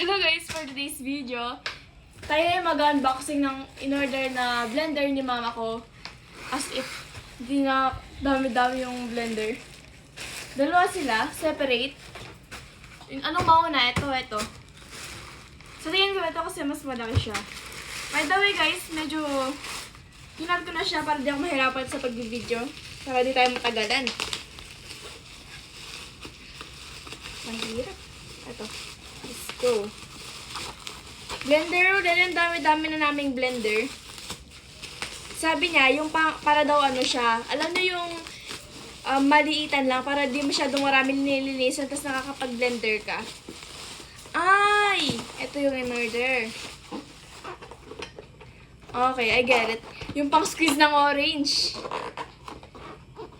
Hello guys, for today's video, tayo ay mag-unboxing ng in-order na blender ni mama ko. As if, hindi na dami-dami yung blender. Dalawa sila, separate. Yung anong mauna? Ito. Sa tingin ko ito kasi mas malaki siya. By the way guys, medyo hinag ko na siya para di ako mahirapan sa pag-video. Para di tayo matagalan. Mahirap. Ito. Let's go. Blender, dahil ang dami-dami na naming blender. Sabi niya, yung para daw ano siya, alam niyo yung maliitan lang para di masyadong marami nililinisan tapos nakakapag-blender ka. Ay! Ito yung in-order. Okay, I get it. Yung pang-squeeze ng orange.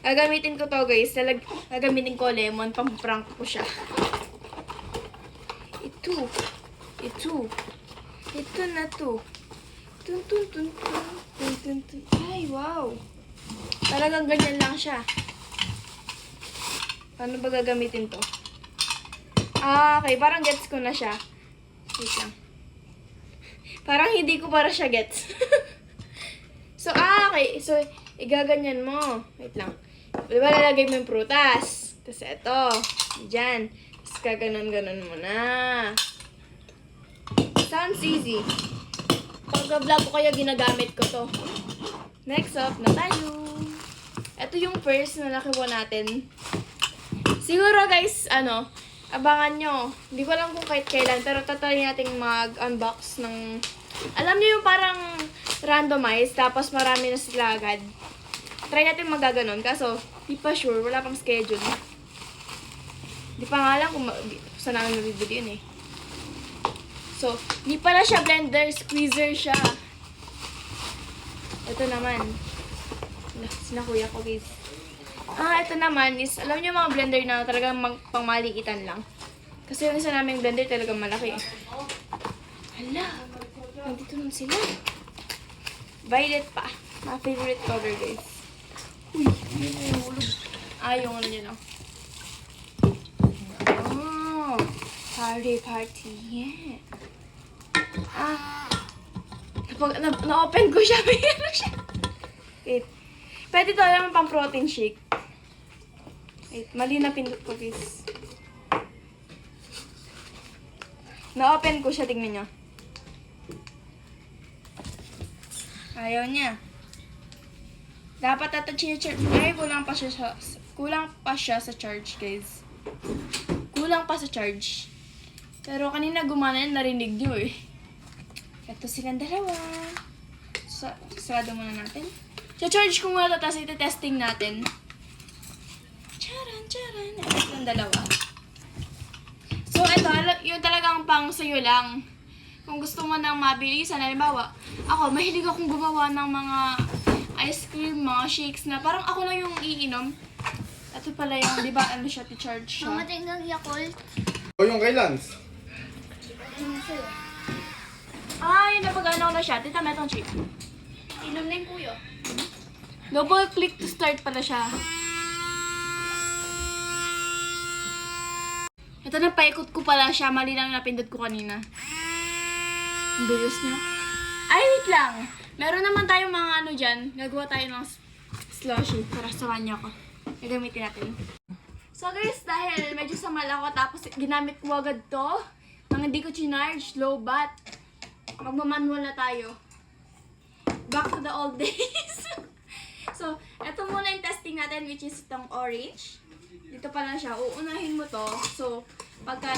Gagamitin ko to guys. Gagamitin ko lemon. Pang-prank ko siya. Ito na to. Ay, wow. Talagang ganyan lang siya. Paano ba gagamitin to? Okay, parang gets ko na siya. Wait lang. Parang hindi ko para siya gets. So, okay. So, igaganyan mo. Wait lang. Diba lalagay mo yung prutas? Tapos ito. Diyan. Tapos kaganon-ganon mo na. Sounds easy. Pag-vlog ko kaya ginagamit ko to. Next up na tayo. Ito yung first na nakuha natin. Siguro guys, abangan nyo. Hindi ko alam kung kahit kailan, pero tatry natin mag-unbox ng... Alam niyo yung parang randomized, tapos marami na sila agad. Try natin magaganon, kaso di pa sure, wala pang schedule. Di pa nga lang kung saan namin mabibili yun eh. So, di pala siya blender, squeezer siya. Ito naman. Sina kuya ko guys. Ito naman is, alam niyo mga blender na talagang pangmaliitan lang. Kasi yung isa naming blender talagang malaki. Hala, nandito naman sila. Violet pa. My favorite color guys. Uy, yung ulog. Yung ano niya no. Oh, party, yeah. Na-open ko siya. Mayroon siya. Wait. Pwede to naman pang protein shake. Wait, mali na pindot ko guys. Na-open ko siya, tingnan nyo. Ayaw niya. Dapat ata charge. Ay, kulang pa siya sa charge, guys. Kulang pa sa charge. Pero kanina gumana yun, narinig nyo eh. Ito silang dalawa. Sarado muna natin. Charge ko muna ito, tapos iti-testing natin. Charan. Ito silang dalawa. So, ito, yung talagang pang sayo lang. Kung gusto mo nang mabilisan, halimbawa, ako, mahilig akong gumawa ng mga ice cream, mga shakes na parang ako lang yung iinom. Ito pala yung, di ba, ano siya, ti-charge siya. Mama, tingnan Yakult. O yung kay Lance? Yun na pag-ano na siya. Tita, metong chip. Inom na yung kuya. Double click to start pala siya. Ito na, paikot ko pala siya. Mali lang napindot ko kanina. Ang bilis niya. Ay, wait lang. Meron naman tayong mga ano dyan. Gagawa tayo ng slushy para sa kanya ko. Gagamitin natin. So guys, dahil medyo samal ako tapos ginamit ko agad to. Nang hindi ko chinarge, low bat. Magmamanual na tayo. Back to the old days. So, eto muna yung testing natin which is itong orange. Dito pa lang siya. Uunahin mo to. So, pagka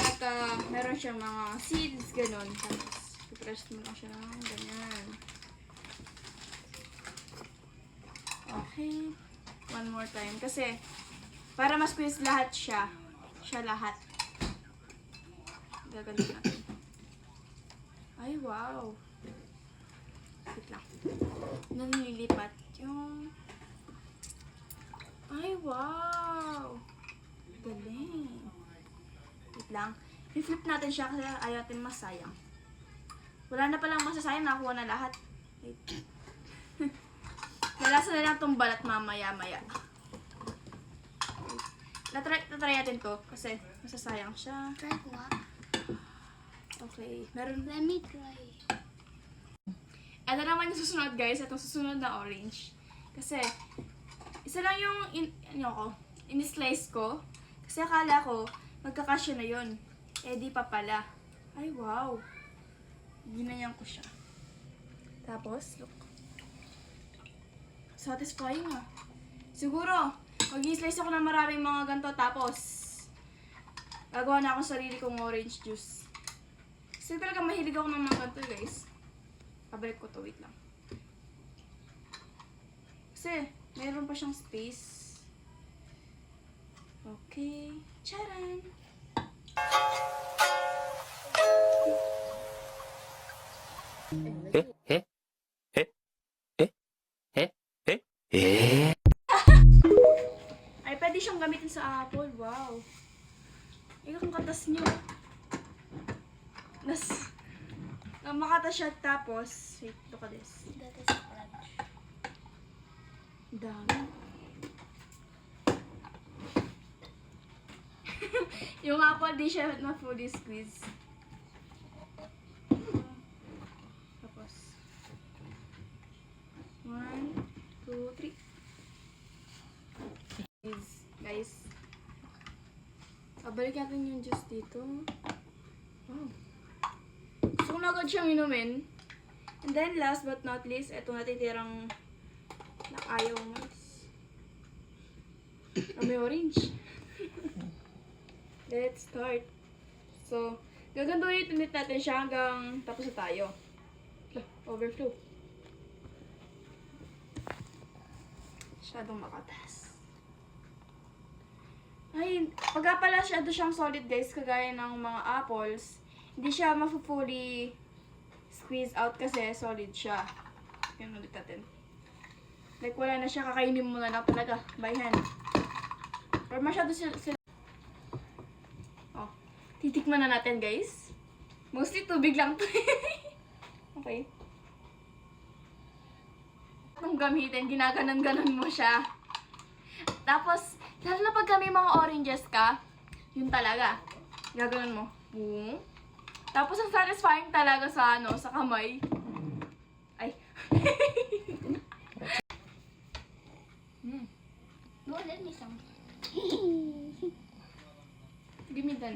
meron siyang mga seeds, ganun. Tapos, i-press mo lang siya ng ganyan. Okay. One more time. Kasi, para ma-squeeze lahat siya. Siya lahat. Gaganda natin. Ay, wow. Wait lang. Nanlilipat yung... Ay, wow. Galing. Wait lang. I-flip natin siya kasi ayaw natin masayang. Wala na palang masasayang. Nakuha na lahat. Wait. Nalasa na lang itong balat mamaya-maya. Natry natin to kasi masasayang siya. Try ko ha. Okay, meron. Let me try. Ito naman yung susunod, guys. Itong susunod na orange. Kasi, isa lang yung in-slice ko. Kasi akala ko, magkakasya na yun. Eh, di pa pala. Ay, wow. Ginanyan ko siya. Tapos, look. Satisfying ah. Siguro, mag-i-slice ako ng maraming mga ganito. Tapos, gagawa na ako sarili kong orange juice. Kasi talaga mahilig ako ng mga ganito, guys. Pabalik ko to, wait lang. Kasi, meron pa siyang space. Okay. Charan! Ay, pwede siyang gamitin sa apple. Wow. Ikaw kung katas niyo. Makatas siya tapos, wait, look at this. That is crunch. Dami. Yung apple di siya na fully squeeze. Tapos, 1, 2, 3. Guys, pabalik natin yung juice dito. Wow. Gusto ko na agad siyang inumin. And then, last but not least, ito natitirang na ayaw mo. May orange. Let's start. So, gagantuhin ulit natin siya hanggang tapos na tayo. Overflow. Masyadong makatas. Ay, pagka pala siyang solid, guys, kagaya ng mga apples, hindi siya fully squeeze out kasi solid siya. Yan ulit natin. Like, wala na siya, kakainin mo na lang talaga by hand. Or masyado sila. Oh, titikman na natin, guys. Mostly tubig lang to. Okay. Itong gamitin, ginaganon-ganon mo siya. Tapos, lalo na pag may mga oranges ka, yun talaga. Gaganon mo. Boom. Tapos, ang satisfying talaga sa, sa kamay. Ay. No, let me some. Give me the